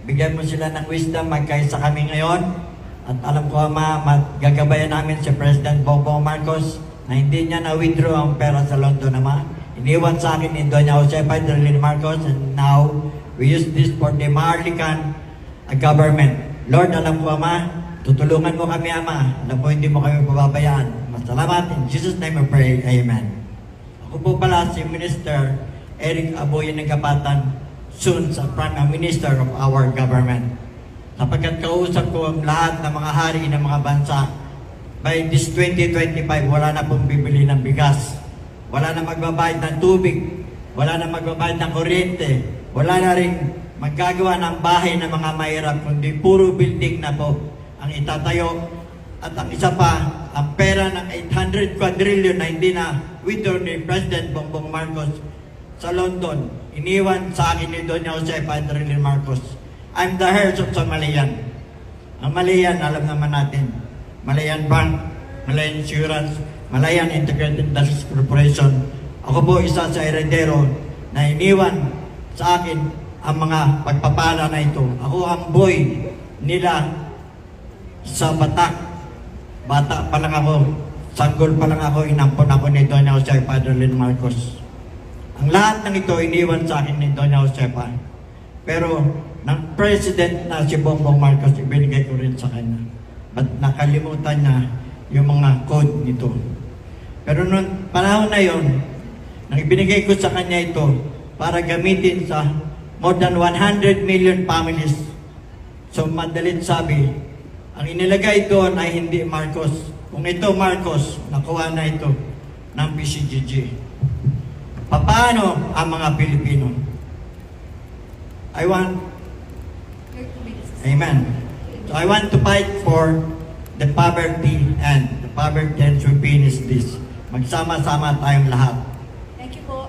bigyan mo sila ng wisdom magkaisa kami ngayon. At alam ko, Ama, gagabayan namin si President Bongbong Marcos na hindi niya na-withdraw ang pera sa London, Ama. Iniwan sa akin ni Doña Josefa Idrelyn Marcos, and now we use this for the Maharlikan government. Lord, alam ko, Ama, tutulungan mo kami, Ama. Alam ko, hindi mo kami pababayaan. Masalamat. In Jesus' name I pray. Amen. Ako po pala si Minister Eric Aboy ng Kapatan, soon sa Prime Minister of our government. Sapagkat kausap ko ang lahat ng mga hari ng mga bansa, by this 2025, wala na pong bibili ng bigas. Wala na magbabayad ng tubig. Wala na magbabayad ng kuryente. Wala na rin maggagawa ng bahay ng mga mahirap, kundi puro building na po ang itatayo. At ang isa pa, ang pera ng 800 quadrillion na hindi na withdraw ni President Bongbong Marcos sa London, iniwan sa akin ni Doña Josefa Idrelyn Marcos. I'm the heir of Malayan. Ang Malayan, alam naman natin, Malayan Bank, Malayan Insurance, Malayan Integrated Industries Corporation. Ako po isa sa heredero na iniwan sa akin ang mga pagpapala na ito. Ako ang boy nila sa Batak. Bata pa lang ako, sanggol pa lang ako, inampon ako ni Doña Josefa Idrelyn Marcos. Ang lahat ng ito iniwan sa akin ni Doña Josefa. Pero ng President na si Bongbong Marcos, ibinigay ko rin sa kanya. But nakalimutan niya yung mga code nito. Pero noong panahon na yon, nang ibinigay ko sa kanya ito para gamitin sa more than 100 million families. So madalit sabi, ang inilagay doon ay hindi Marcos. Kung ito Marcos, nakuha na ito ng PCGG. Paano ang mga Pilipino? Amen. So I want to fight for the poverty and the poverty and should finish this. Magsama-sama tayong lahat. Thank you po.